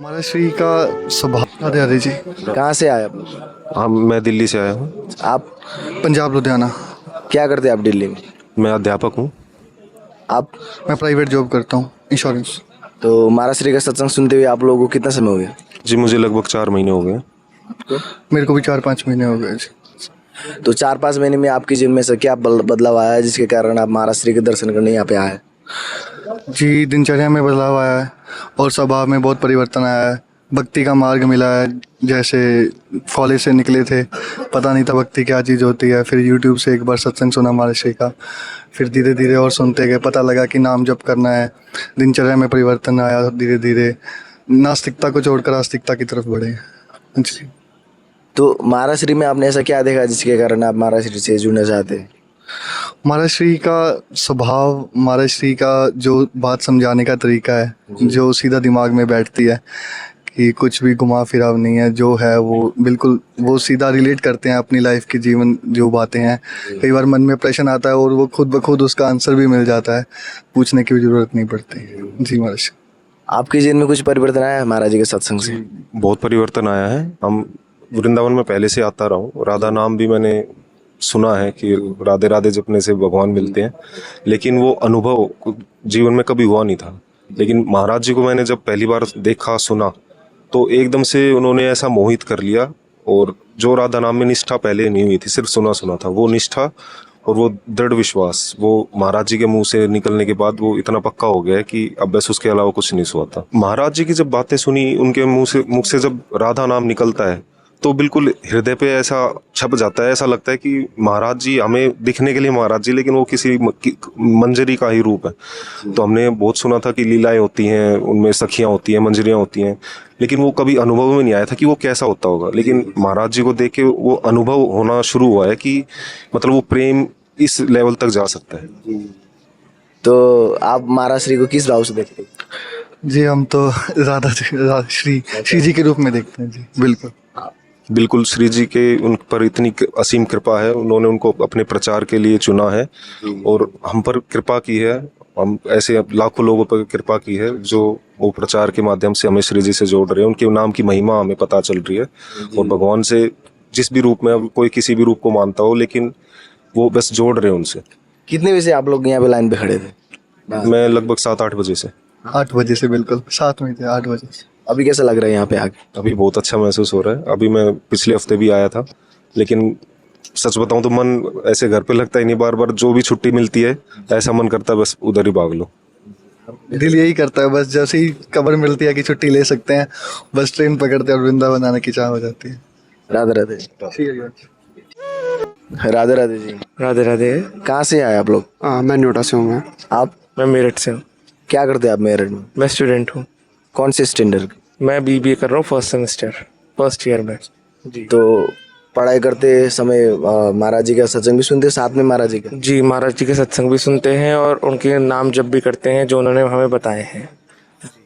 महाराज श्री का स्वभाव। राधे राधे जी। कहाँ से आए आप? हाँ, मैं दिल्ली से आया हूँ। आप पंजाब लुधियाना। क्या करते हैं आप दिल्ली में? मैं अध्यापक हूँ। आप मैं प्राइवेट जॉब करता हूँ, इंश्योरेंस। तो महाराज श्री का सत्संग सुनते हुए आप लोगों को कितना समय हो गया? जी, मुझे लगभग 4 महीने हो गए। मेरे को भी 4-5 महीने हो गए जी। तो 4-5 महीने में आपके जीवन में से क्या बदलाव आया है जिसके कारण आप महाराज श्री के दर्शन करने यहाँ पे आए? जी, दिनचर्या में बदलाव आया है और स्वभाव में बहुत परिवर्तन आया है। भक्ति का मार्ग मिला है। जैसे कॉलेज से निकले थे, पता नहीं था भक्ति क्या चीज़ होती है। फिर यूट्यूब से एक बार सत्संग सुना महाराज श्री का, फिर धीरे धीरे और सुनते गए, पता लगा कि नाम जप करना है। दिनचर्या में परिवर्तन आया धीरे धीरे। नास्तिकता को छोड़कर आस्तिकता की तरफ बढ़े जी। तो महाराज श्री में आपने ऐसा क्या देखा जिसके कारण आप महाराज श्री से जुड़ना चाहते हैं? महाराज श्री का स्वभाव, महाराज श्री का जो बात समझाने का तरीका है, जो सीधा दिमाग में बैठती है कि कुछ भी घुमा फिराव नहीं है, जो है वो बिल्कुल वो सीधा रिलेट करते हैं अपनी लाइफ की जीवन जो बातें हैं। कई बार मन में प्रश्न आता है और वो खुद ब खुद उसका आंसर भी मिल जाता है, पूछने की भी जरूरत नहीं पड़ती जी। महाराज आपके जीवन में कुछ परिवर्तन आया है महाराज जी के सत्संग से? बहुत परिवर्तन आया है। हम वृंदावन में पहले से आता रहा हूँ। राधा नाम भी मैंने सुना है कि राधे राधे जपने से भगवान मिलते हैं, लेकिन वो अनुभव जीवन में कभी हुआ नहीं था। लेकिन महाराज जी को मैंने जब पहली बार देखा सुना तो एकदम से उन्होंने ऐसा मोहित कर लिया। और जो राधा नाम में निष्ठा पहले नहीं हुई थी, सिर्फ सुना सुना था, वो निष्ठा और वो दृढ़ विश्वास वो महाराज जी के मुंह से निकलने के बाद वो इतना पक्का हो गया कि अब बस उसके अलावा कुछ नहीं हुआ था। महाराज जी की जब बातें सुनी, उनके मुख से जब राधा नाम निकलता है तो बिल्कुल हृदय पे ऐसा छप जाता है। ऐसा लगता है कि महाराज जी हमें दिखने के लिए महाराज जी, लेकिन वो किसी मंजरी का ही रूप है। तो हमने बहुत सुना था कि लीलाएं होती हैं, उनमें सखियां होती हैं, मंजरियां होती हैं, लेकिन वो कभी अनुभव में नहीं आया था कि वो कैसा होता होगा। लेकिन महाराज जी को देख के वो अनुभव होना शुरू हुआ है कि मतलब वो प्रेम इस लेवल तक जा सकता है। तो आप महाराज श्री को किस भाव से देखते हैं? जी, हम तो श्री जी के रूप में देखते हैं जी। बिल्कुल बिल्कुल, श्री जी के उन पर इतनी असीम कृपा है, उन्होंने उनको अपने प्रचार के लिए चुना है और हम पर कृपा की है। हम ऐसे लाखों लोगों पर कृपा की है जो वो प्रचार के माध्यम से हमें श्री जी से जोड़ रहे हैं। उनके नाम की महिमा हमें पता चल रही है और भगवान से जिस भी रूप में, कोई किसी भी रूप को मानता हो, लेकिन वो बस जोड़ रहे हैं उनसे। कितने बजे आप लोग यहाँ पे लाइन पे खड़े थे? मैं लगभग 7-8 बजे से। 8 बजे से, बिल्कुल साथ में थे 8 बजे से। अभी कैसा लग रहा है यहाँ पे आके? अभी बहुत अच्छा महसूस हो रहा है। अभी मैं पिछले हफ्ते भी आया था, लेकिन सच बताऊं तो मन ऐसे घर पे लगता ही नहीं। बार बार जो भी छुट्टी मिलती है ऐसा मन करता है बस उधर ही भाग लो। दिल यही करता है, बस जैसे ही खबर मिलती है कि छुट्टी ले सकते हैं, बस ट्रेन पकड़ते हैं और वृंदावन आने की चाह हो जाती है। राधे राधे। राधे राधे जी। राधे राधे। कहाँ से आए आप लोग? मैं नोएडा से हूँ। आप मैं मेरठ से हूँ। क्या करते हैं आप मेरठ में? मैं स्टूडेंट हूँ। कौन से स्टैंडर्ड? मैं बीबीए कर रहा हूँ, फर्स्ट सेमेस्टर, फर्स्ट ईयर में जी। तो पढ़ाई करते समय महाराज जी का सत्संग भी सुनते हैं साथ में महाराज जी का? जी, महाराज जी के सत्संग भी सुनते हैं और उनके नाम जप भी करते हैं जो उन्होंने हमें बताए हैं।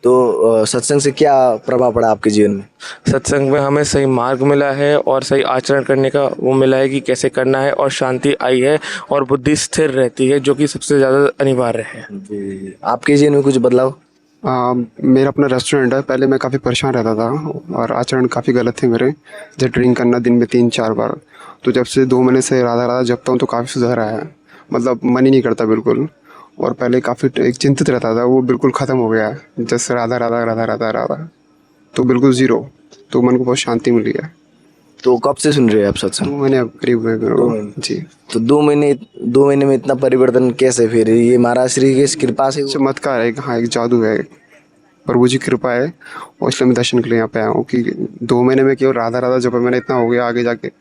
तो सत्संग से क्या प्रभाव पड़ा आपके जीवन में? सत्संग में हमें सही मार्ग मिला है और सही आचरण करने का वो मिला है कि कैसे करना है, और शांति आई है और बुद्धि स्थिर रहती है, जो कि सबसे ज़्यादा अनिवार्य है। आपके जीवन में कुछ बदलाव? मेरा अपना रेस्टोरेंट है। पहले मैं काफ़ी परेशान रहता था और आचरण काफ़ी गलत थे मेरे, जैसे ड्रिंक करना दिन में 3-4 बार। तो जब से 2 महीने से राधा राधा जपता हूँ तो काफ़ी सुधार आया है। मतलब मन ही नहीं करता बिल्कुल। और पहले काफ़ी एक चिंतित रहता था, वो बिल्कुल ख़त्म हो गया है। जैसे राधा राधा राधा राधा राधा तो बिल्कुल ज़ीरो। तो मन को बहुत शांति मिली है। तो कब से सुन रहे हैं आप सत्संग? 2 महीने अब करीब हुए जी। तो 2 महीने में इतना परिवर्तन कैसे? फिर ये महाराज श्री की कृपा से? चमत्कार है, हाँ, एक जादू है, प्रभु जी की कृपा है। और इसलिए मैं दर्शन के लिए यहाँ पे आया हूँ कि 2 महीने में केवल राधा राधा जब मैंने इतना हो गया, आगे जाके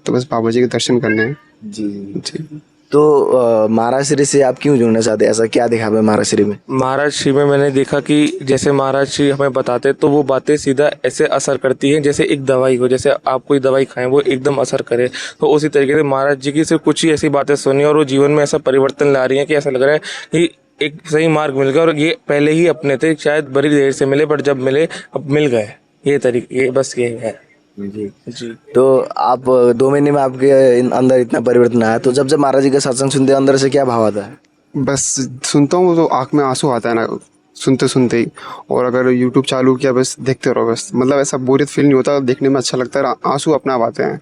तो बस बाबा जी के दर्शन करने हैं जी जी। तो महाराज श्री से आप क्यों जुड़ना चाहते हैं? ऐसा क्या देखा है महाराज श्री में? महाराज श्री में मैंने देखा कि जैसे महाराज श्री हमें बताते तो वो बातें सीधा ऐसे असर करती हैं जैसे एक दवाई हो। जैसे आप कोई दवाई खाएं वो एकदम असर करे, तो उसी तरीके से महाराज जी की सिर्फ कुछ ही ऐसी बातें सुनी और वो जीवन में ऐसा परिवर्तन ला रही हैं कि ऐसा लग रहा है कि एक सही मार्ग मिल गया। और ये पहले ही अपने थे, शायद बड़ी देर से मिले, बट जब मिले अब मिल गए। ये तरीके, ये बस ये है जी। तो आप 2 महीने में आपके अंदर इतना परिवर्तन आया, तो जब महाराज जी का सत्संग सुनते हैं अंदर से क्या भाव आता है? बस सुनता हूँ तो आँख में आंसू आता है ना, सुनते सुनते ही। और अगर यूट्यूब चालू किया बस देखते रहो बस, मतलब ऐसा बोरियत फील नहीं होता, देखने में अच्छा लगता है, आंसू अपने आप आते हैं।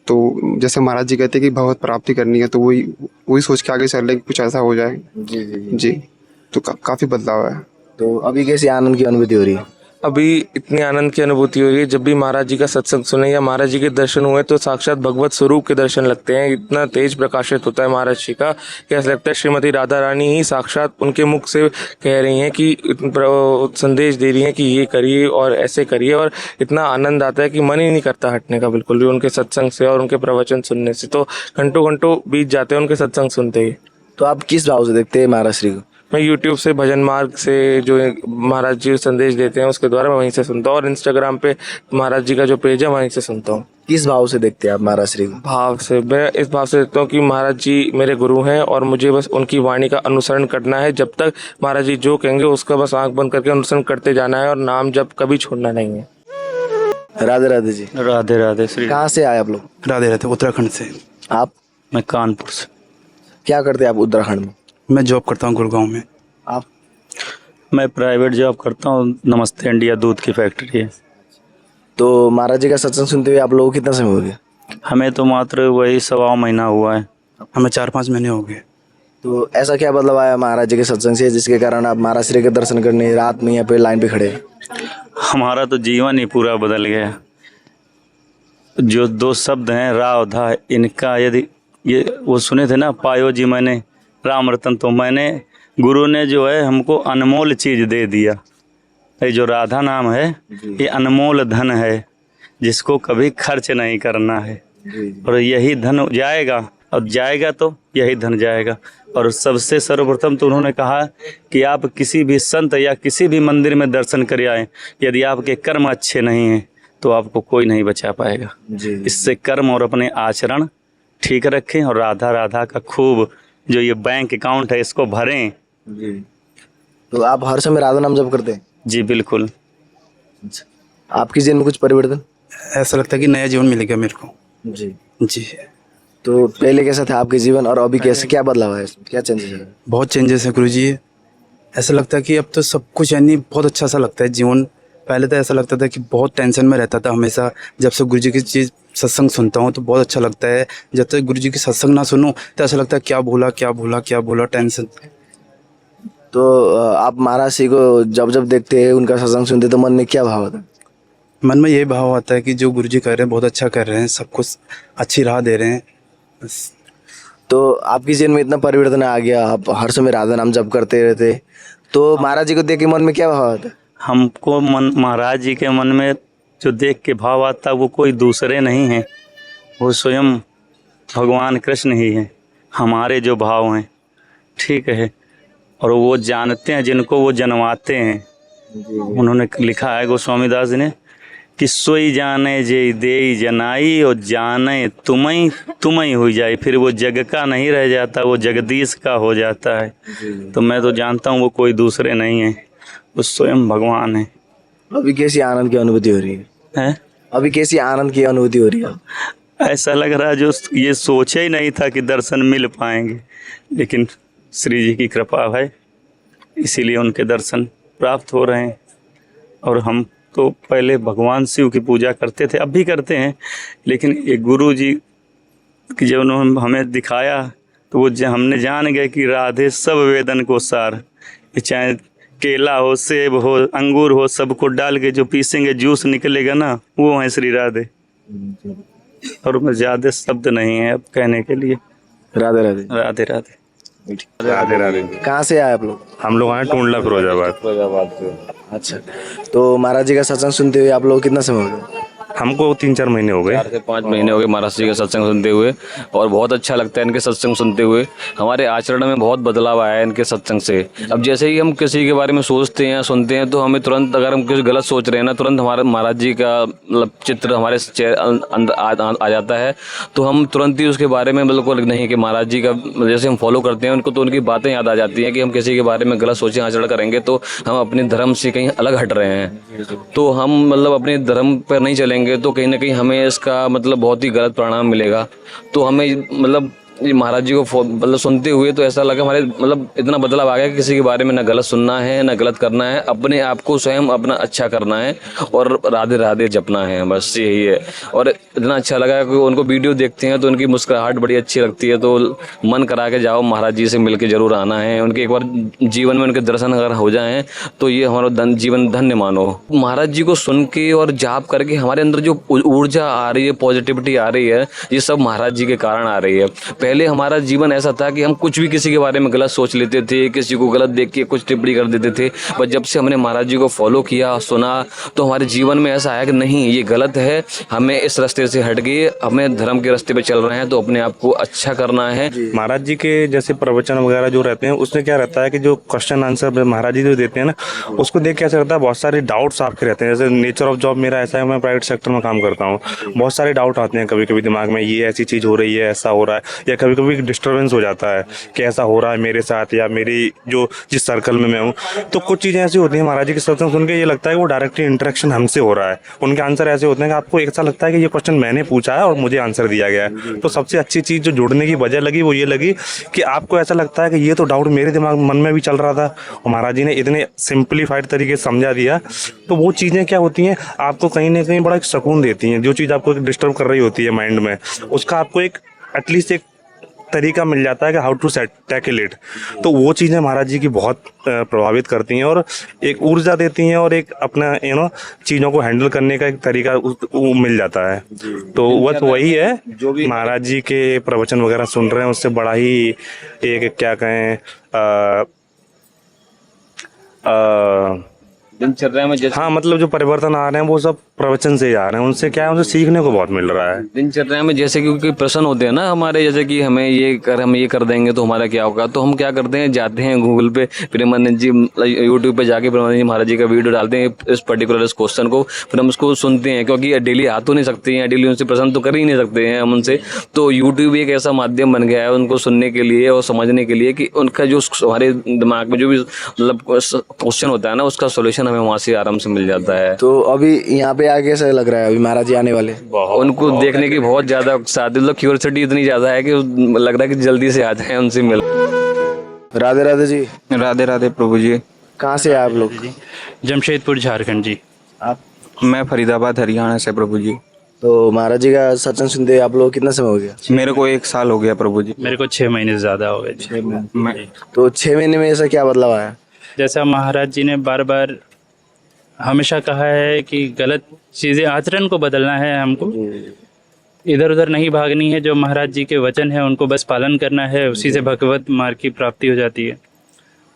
तो जैसे महाराज जी कहते हैं कि भगवत प्राप्ति करनी है, तो वही वही सोच के आगे चल रहे कि कुछ ऐसा हो जाए। जी जी जी। जी, तो काफ़ी बदलाव है। तो अभी कैसी आनंद की अनुभूति हो रही है? अभी इतनी आनंद की अनुभूति हो रही है, जब भी महाराज जी का सत्संग सुने या महाराज जी के दर्शन हुए तो साक्षात भगवत स्वरूप के दर्शन लगते हैं। इतना तेज प्रकाशित होता है महाराज जी का कि ऐसा लगता है श्रीमती राधा रानी ही साक्षात उनके मुख से कह रही हैं कि संदेश दे रही हैं कि ये करिए और ऐसे करिए, और इतना आनंद आता है कि मन ही नहीं करता हटने का बिल्कुल भी उनके सत्संग से और उनके प्रवचन सुनने से। तो घंटों घंटों बीत जाते हैं उनके सत्संग सुनते ही। तो आप किस भाव से देखते हैं महाराज श्री को? मैं यूट्यूब से भजन मार्ग से जो महाराज जी संदेश देते हैं उसके द्वारा मैं वहीं से सुनता हूँ, और इंस्टाग्राम पे महाराज जी का जो पेज है वहीं से सुनता हूँ। किस भाव से देखते हैं आप महाराज श्री को? भाव से, मैं इस भाव से देखता हूँ कि महाराज जी मेरे गुरु हैं और मुझे बस उनकी वाणी का अनुसरण करना है। जब तक महाराज जी जो कहेंगे उसका बस आंख बंद करके अनुसरण करते जाना है और नाम जब कभी छोड़ना नहीं है। राधे राधे जी। राधे राधे श्री। कहाँ से आए आप लोग? राधे राधे, उत्तराखंड से। आप? मैं कानपुर से। क्या करते हैं आप उत्तराखंड में? मैं जॉब करता हूँ गुड़गांव में। आप? मैं प्राइवेट जॉब करता हूँ, नमस्ते इंडिया दूध की फैक्ट्री है। तो महाराज जी का सत्संग सुनते हुए आप लोगों को कितना समय हो गया? हमें तो मात्र वही 1.25 महीना हुआ है, हमें 4-5 महीने हो गए। तो ऐसा क्या बदलाव आया महाराज जी के सत्संग से जिसके कारण आप महाराज श्री के दर्शन करने रात में या फिर लाइन पे खड़े हैं? हमारा तो जीवन ही पूरा बदल गया। जो 2 शब्द हैं राव धा, इनका यदि ये वो सुने थे ना, पायो जी मैंने राम रतन, तो मैंने गुरु ने जो है हमको अनमोल चीज़ दे दिया। ये जो राधा नाम है ये अनमोल धन है जिसको कभी खर्च नहीं करना है, और यही धन जाएगा, और जाएगा तो यही धन जाएगा। और सबसे सर्वप्रथम तो उन्होंने कहा कि आप किसी भी संत या किसी भी मंदिर में दर्शन कर आए, यदि आपके कर्म अच्छे नहीं हैं तो आपको कोई नहीं बचा पाएगा। इससे कर्म और अपने आचरण ठीक रखें, और राधा राधा का खूब जो ये बैंक अकाउंट है इसको भरें। तो आप हर समय राधा नाम जप करते हैं? जी बिल्कुल। आपकी जीवन में कुछ परिवर्तन? ऐसा लगता है कि नया जीवन मिलेगा मेरे को। जी जी, तो पहले कैसा था आपके जीवन और अभी कैसे, क्या बदलाव है, क्या चेंजेस है? बहुत चेंजेस है गुरु जी। ऐसा लगता है कि अब तो सब कुछ यानी बहुत अच्छा सा लगता है जीवन। पहले तो ऐसा लगता था कि बहुत टेंशन में रहता था हमेशा। जब से गुरु जी की चीज़ सत्संग सुनता हूँ तो बहुत अच्छा लगता है। जब तक गुरु जी की सत्संग ना सुनूं तो ऐसा लगता है क्या भूला क्या भूला क्या भूला, टेंशन। तो आप महाराज श्री को जब जब देखते हैं, उनका सत्संग सुनते तो मन में क्या भाव आता है? मन में ये भाव आता है कि जो गुरु जी कर रहे हैं बहुत अच्छा कर रहे हैं, सब कुछ अच्छी राह दे रहे हैं बस। तो आपकी जीवन में इतना परिवर्तन आ गया, आप हर समय राधा नाम जप करते रहते, तो महाराज जी को देख के मन में क्या भाव आता है? हमको मन महाराज जी के मन में जो देख के भाव आता है वो कोई दूसरे नहीं हैं, वो स्वयं भगवान कृष्ण ही हैं। हमारे जो भाव हैं, ठीक है, और वो जानते हैं जिनको वो जनवाते हैं। उन्होंने लिखा है गोस्वामी दास जी ने कि सोई जाने जे दे जनाई, और जाने तुम्हें हो जाए। फिर वो जग का नहीं रह जाता, वो जगदीश का हो जाता है। तो मैं तो जानता हूँ वो कोई दूसरे नहीं है, वो स्वयं भगवान है। अभी कैसी आनंद की अनुभूति हो रही है? अभी कैसी आनंद की अनुभूति हो रही है? ऐसा लग रहा है जो ये सोचा ही नहीं था कि दर्शन मिल पाएंगे, लेकिन श्री जी की कृपा है, इसीलिए उनके दर्शन प्राप्त हो रहे हैं। और हम तो पहले भगवान शिव की पूजा करते थे, अब भी करते हैं, लेकिन ये गुरु जी की जब उन्होंने हमें दिखाया तो वो हमने जान गए कि राधे सब वेदन को सार। चाहे केला हो, सेब हो, अंगूर हो, सबको डाल के जो पीसेंगे जूस निकलेगा ना, वो है श्री राधे। और मैं ज़्यादा शब्द नहीं है अब कहने के लिए। राधे राधे। राधे राधे। राधे राधे। कहाँ से आए आप लोग? हम लोग आए टूंडला फिरोजाबाद से। अच्छा, तो महाराज जी का सत्संग सुनते हुए आप लोग कितना समय हो गया? हमको 3-4 महीने हो गए। 4 से 5 महीने हो गए महाराज जी का सत्संग सुनते हुए, और बहुत अच्छा लगता है इनके सत्संग सुनते हुए। हमारे आचरण में बहुत बदलाव आया है इनके सत्संग से। अब जैसे ही हम किसी के बारे में सोचते हैं, सुनते हैं, तो हमें तुरंत, अगर हम कुछ गलत सोच रहे हैं ना, तुरंत हमारे महाराज जी का मतलब चित्र हमारे अंदर आ जाता है। तो हम तुरंत ही उसके बारे में बिल्कुल नहीं कि महाराज जी का जैसे हम फॉलो करते हैं उनको, तो उनकी बातें याद आ जाती हैं कि हम किसी के बारे में गलत सोचें, आचरण करेंगे तो हम अपने धर्म से कहीं अलग हट रहे हैं। तो हम मतलब अपने धर्म पर नहीं चलेंगे तो कहीं ना कहीं हमें इसका मतलब बहुत ही गलत परिणाम मिलेगा। तो हमें मतलब ये महाराज जी को मतलब सुनते हुए तो ऐसा लगा हमारे मतलब इतना बदलाव आ गया कि किसी के बारे में ना गलत सुनना है ना गलत करना है, अपने आप को स्वयं अपना अच्छा करना है और राधे राधे जपना है, बस यही है। और इतना अच्छा लगा कि उनको वीडियो देखते हैं तो उनकी मुस्कुराहट बड़ी अच्छी लगती है, तो मन करा के जाओ महाराज जी से मिल के जरूर आना है। उनके एक बार जीवन में उनके दर्शन अगर हो जाएं तो ये हमारा जीवन धन्य मानो। महाराज जी को सुन के और जाप करके हमारे अंदर जो ऊर्जा आ रही है, पॉजिटिविटी आ रही है, ये सब महाराज जी के कारण आ रही है। पहले हमारा जीवन ऐसा था कि हम कुछ भी किसी के बारे में गलत सोच लेते थे, किसी को गलत देख के कुछ टिप्पणी कर देते थे, पर जब से हमने महाराज जी को फॉलो किया, सुना, तो हमारे जीवन में ऐसा आया कि नहीं ये गलत है, हमें इस रास्ते से हट के हमें धर्म के रास्ते पे चल रहे हैं, तो अपने आप को अच्छा करना है। महाराज जी के जैसे प्रवचन वगैरह जो रहते हैं उसमें क्या रहता है कि जो क्वेश्चन आंसर महाराज जी जो देते हैं ना, उसको देख के ऐसा लगता है बहुत सारे डाउट्स आपके रहते हैं। जैसे नेचर ऑफ जॉब मेरा ऐसा है, मैं प्राइवेट सेक्टर में काम करता हूँ, बहुत सारे डाउट आते हैं कभी कभी दिमाग में, ये ऐसी चीज़ हो रही है, ऐसा हो रहा है, या कभी कभी डिस्टर्बेंस हो जाता है कि ऐसा हो रहा है मेरे साथ या मेरी जो जिस सर्कल में मैं हूँ। तो कुछ चीज़ें ऐसी होती हैं महाराज जी के सत्संग सुन के ये लगता है कि वो डायरेक्टली इंटरेक्शन हमसे हो रहा है। उनके आंसर ऐसे होते हैं कि आपको ऐसा लगता है कि ये क्वेश्चन मैंने पूछा है और मुझे आंसर दिया गया है। तो सबसे अच्छी चीज़ जो जुड़ने की वजह लगी वो ये लगी कि आपको ऐसा लगता है कि ये तो डाउट मेरे दिमाग मन में भी चल रहा था और महाराज जी ने इतने सिंप्लीफाइड तरीके से समझा दिया। तो वो चीज़ें क्या होती हैं, आपको कहीं ना कहीं बड़ा एक सुकून देती हैं। जो चीज़ आपको डिस्टर्ब कर रही होती है माइंड में, उसका आपको एक एटलीस्ट एक तरीका मिल जाता है कि हाउ टू टैकल इट। तो वो चीज़ें महाराज जी की बहुत प्रभावित करती हैं और एक ऊर्जा देती हैं और एक अपना चीज़ों को हैंडल करने का एक तरीका वो मिल जाता है। तो बस वही है, जो भी महाराज जी के प्रवचन वगैरह सुन रहे हैं उससे बड़ा ही एक क्या कहें दिनचर्या में जैसे हाँ, मतलब जो परिवर्तन आ रहे हैं वो सब प्रवचन से ही आ रहे हैं। उनसे क्या है, उनसे सीखने को बहुत मिल रहा है। दिनचर्या में जैसे क्योंकि प्रश्न होते हैं ना हमारे, जैसे कि हम ये कर देंगे तो हमारा क्या होगा, तो हम क्या करते हैं, जाते हैं गूगल पे, प्रेमानंद जी यूट्यूब पे जाके प्रेमानंद जी महाराज जी का वीडियो डालते हैं इस पर्टिकुलर इस क्वेश्चन को, फिर हम उसको सुनते हैं, क्योंकि डेली आ तो नहीं सकते हैं, डेली उनसे प्रश्न तो कर ही नहीं सकते हैं हम उनसे। तो यूट्यूब एक ऐसा माध्यम बन गया है उनको सुनने के लिए और समझने के लिए कि उनका जो हमारे दिमाग में जो भी मतलब क्वेश्चन होता है ना, उसका सोल्यूशन हमें वहाँ से आराम से मिल जाता है। तो अभी यहाँ पे आगे कैसा लग रहा है, अभी महाराज जी आने वाले, उनको देखने की बहुत ज्यादा मतलब क्यूरियोसिटी इतनी ज्यादा है कि लग रहा है कि जल्दी से आ जाए उनसे मिल। राधे राधे जी। राधे राधे प्रभु जी। कहाँ से आप लोग? जमशेदपुर झारखंड जी। आप? मैं फरीदाबाद हरियाणा से प्रभु जी। तो महाराज जी का सत्संग सुनते आप लोग कितना समय हो गया? मेरे को 1 साल हो गया प्रभु जी। मेरे को 6 महीने से ज़्यादा हो गए। 6 महीने। तो 6 महीने में ऐसा क्या बदलाव आया? जैसा महाराज जी ने बार बार हमेशा कहा है कि गलत चीज़ें, आचरण को बदलना है, हमको इधर उधर नहीं भागनी है। जो महाराज जी के वचन है उनको बस पालन करना है, उसी से भगवत मार्ग की प्राप्ति हो जाती है।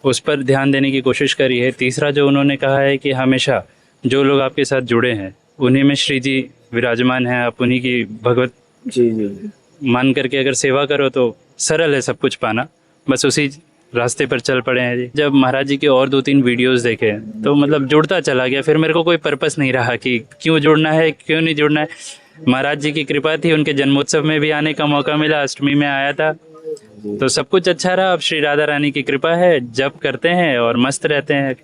उस पर ध्यान देने की कोशिश करी है। तीसरा जो उन्होंने कहा है कि हमेशा जो लोग आपके साथ जुड़े हैं उन्हीं में श्री जी विराजमान हैं, आप उन्हीं की भगवत जी मान करके अगर सेवा करो तो सरल है सब कुछ पाना, बस उसी रास्ते पर चल पड़े हैं जी। जब महाराज जी के और 2-3 वीडियोस देखे तो मतलब जुड़ता चला गया। फिर मेरे को कोई पर्पस नहीं रहा कि क्यों जुड़ना है, क्यों नहीं जुड़ना है। महाराज जी की कृपा थी, उनके जन्मोत्सव में भी आने का मौका मिला, अष्टमी में आया था, तो सब कुछ अच्छा रहा। अब श्री राधा रानी की कृपा है, जप करते हैं और मस्त रहते हैं।